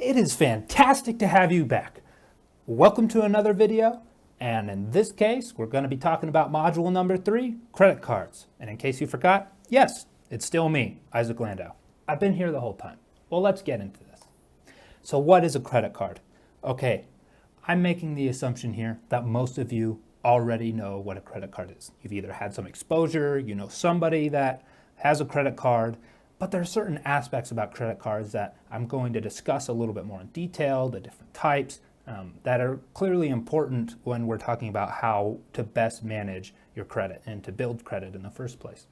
It is fantastic to have you back. Welcome to another video, and in this case, we're going to be talking about module number 3, credit cards. And in case you forgot, yes, it's still me, Isaac Landau. I've been here the whole time. Well, let's get into this. So what is a credit card? Okay, I'm making the assumption here that most of you already know what a credit card is. You've either had some exposure, you know somebody that has a credit card, but there are certain aspects about credit cards that I'm going to discuss a little bit more in detail, the different types that are clearly important when we're talking about how to best manage your credit and to build credit in the first place.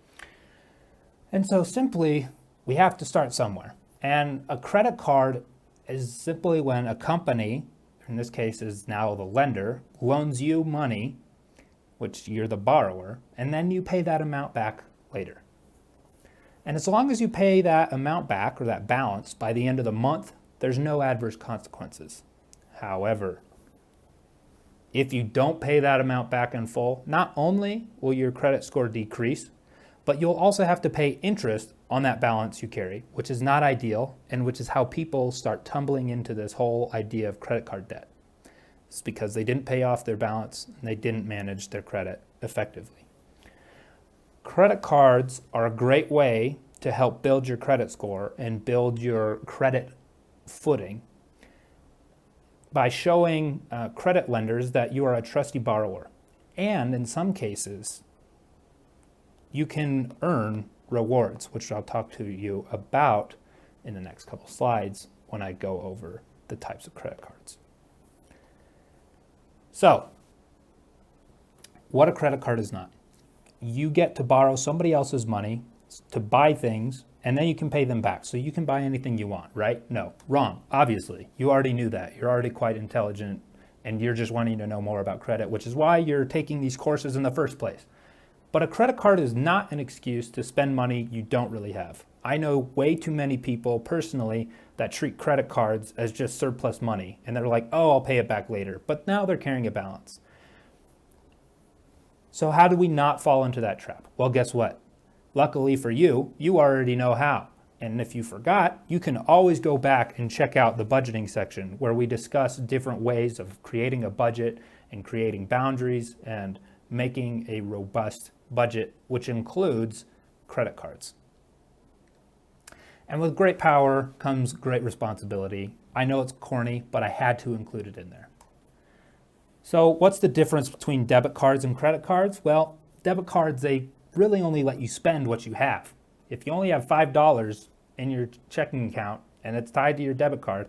And so simply, we have to start somewhere. And a credit card is simply when a company, in this case is now the lender, loans you money, which you're the borrower, and then you pay that amount back later. And as long as you pay that amount back or that balance by the end of the month, there's no adverse consequences. However, if you don't pay that amount back in full, not only will your credit score decrease, but you'll also have to pay interest on that balance you carry, which is not ideal and which is how people start tumbling into this whole idea of credit card debt. It's because they didn't pay off their balance and they didn't manage their credit effectively. Credit cards are a great way to help build your credit score and build your credit footing by showing credit lenders that you are a trusty borrower. And in some cases, you can earn rewards, which I'll talk to you about in the next couple slides when I go over the types of credit cards. So, what a credit card is not. You get to borrow somebody else's money to buy things, and then you can pay them back. So you can buy anything you want, right? No, wrong, obviously. You already knew that. You're already quite intelligent, and you're just wanting to know more about credit, which is why you're taking these courses in the first place. But a credit card is not an excuse to spend money you don't really have. I know way too many people personally that treat credit cards as just surplus money, and they're like, oh, I'll pay it back later. But now they're carrying a balance. So how do we not fall into that trap? Well, guess what? Luckily for you, you already know how. And if you forgot, you can always go back and check out the budgeting section where we discuss different ways of creating a budget and creating boundaries and making a robust budget, which includes credit cards. And with great power comes great responsibility. I know it's corny, but I had to include it in there. So what's the difference between debit cards and credit cards? Well, debit cards, they really only let you spend what you have. If you only have $5 in your checking account and it's tied to your debit card,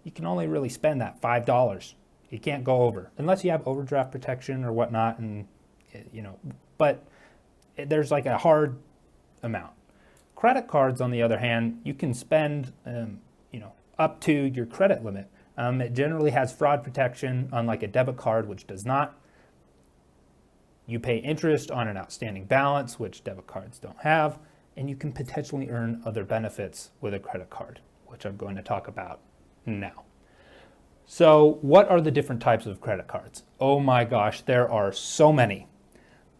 you can only really spend that $5. You can't go over unless you have overdraft protection or whatnot, and but there's like a hard amount. Credit cards, on the other hand, you can spend up to your credit limit. It generally has fraud protection, unlike a debit card, which does not. You pay interest on an outstanding balance, which debit cards don't have, and you can potentially earn other benefits with a credit card, which I'm going to talk about now. So what are the different types of credit cards? Oh my gosh, there are so many.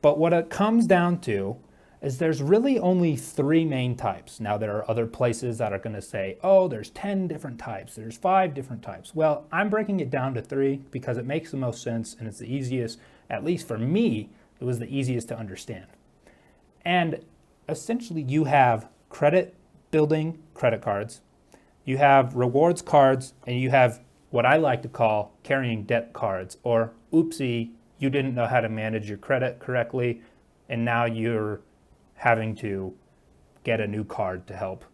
But what it comes down to is there's really only 3 main types. Now there are other places that are going to say, oh, there's 10 different types, there's 5 different types. Well, I'm breaking it down to 3 because it makes the most sense and it's the easiest, at least for me, it was the easiest to understand. And essentially you have credit building credit cards, you have rewards cards, and you have what I like to call carrying debt cards, or oopsie, you didn't know how to manage your credit correctly and now you're having to get a new card to help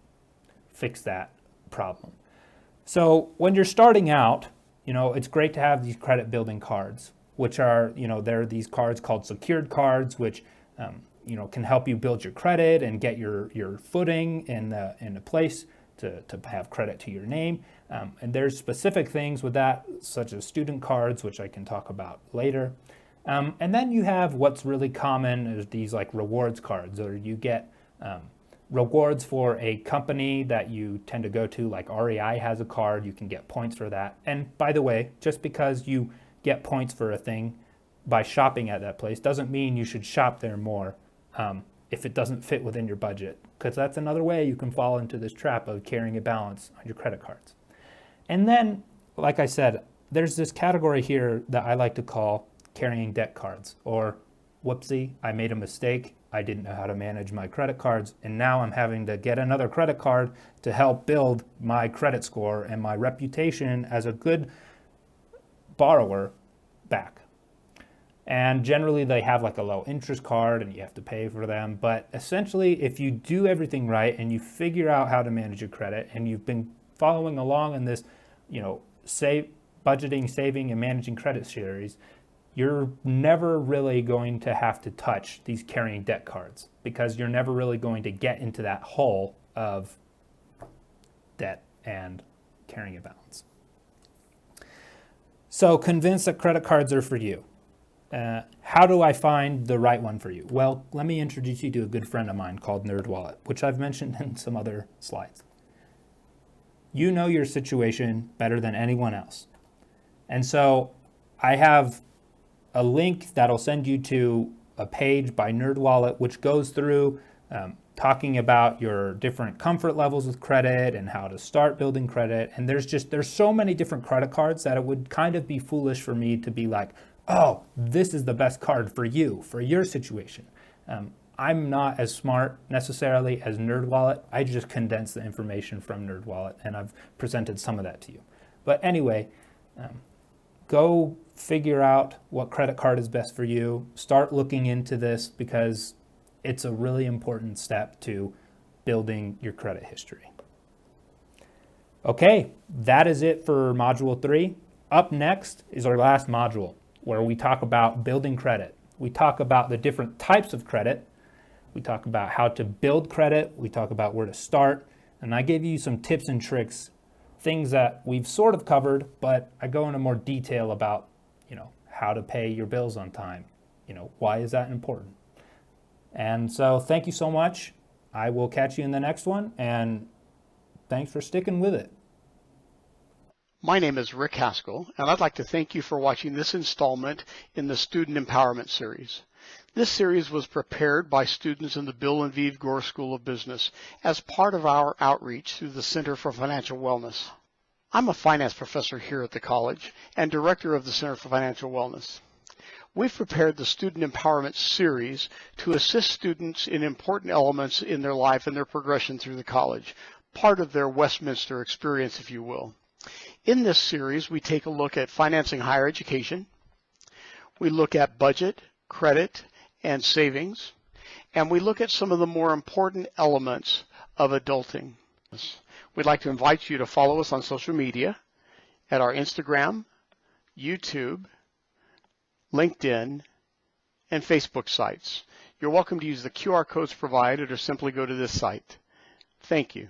fix that problem. So when you're starting out, it's great to have these credit building cards, which are, there are these cards called secured cards, which, can help you build your credit and get your footing in a place to have credit to your name. And there's specific things with that, such as student cards, which I can talk about later. And then you have what's really common is these like rewards cards, or you get rewards for a company that you tend to go to, like REI has a card, you can get points for that. And by the way, just because you get points for a thing by shopping at that place doesn't mean you should shop there more if it doesn't fit within your budget, because that's another way you can fall into this trap of carrying a balance on your credit cards. And then, like I said, there's this category here that I like to call carrying debt cards, or whoopsie, I made a mistake. I didn't know how to manage my credit cards, and now I'm having to get another credit card to help build my credit score and my reputation as a good borrower back. And generally they have like a low interest card and you have to pay for them. But essentially, if you do everything right and you figure out how to manage your credit and you've been following along in this, budgeting, saving, and managing credit series, you're never really going to have to touch these carrying debt cards because you're never really going to get into that hole of debt and carrying a balance. So convinced that credit cards are for you. How do I find the right one for you? Well, let me introduce you to a good friend of mine called NerdWallet, which I've mentioned in some other slides. You know your situation better than anyone else. And so I have a link that'll send you to a page by NerdWallet, which goes through talking about your different comfort levels with credit and how to start building credit. And there's so many different credit cards that it would kind of be foolish for me to be like, oh, this is the best card for you, for your situation. I'm not as smart necessarily as NerdWallet. I just condense the information from NerdWallet, and I've presented some of that to you. But anyway, go figure out what credit card is best for you. Start looking into this because it's a really important step to building your credit history. Okay, that is it for Module 3. Up next is our last module where we talk about building credit. We talk about the different types of credit. We talk about how to build credit. We talk about where to start. And I gave you some tips and tricks, things that we've sort of covered, but I go into more detail about, how to pay your bills on time. Why is that important? And so thank you so much. I will catch you in the next one, and thanks for sticking with it. My name is Rick Haskell, and I'd like to thank you for watching this installment in the Student Empowerment Series. This series was prepared by students in the Bill and Vieve Gore School of Business as part of our outreach through the Center for Financial Wellness. I'm a finance professor here at the college and director of the Center for Financial Wellness. We've prepared the Student Empowerment Series to assist students in important elements in their life and their progression through the college, part of their Westminster experience, if you will. In this series, we take a look at financing higher education. We look at budget, credit, and savings. And we look at some of the more important elements of adulting. We'd like to invite you to follow us on social media at our Instagram, YouTube, LinkedIn, and Facebook sites. You're welcome to use the QR codes provided or simply go to this site. Thank you.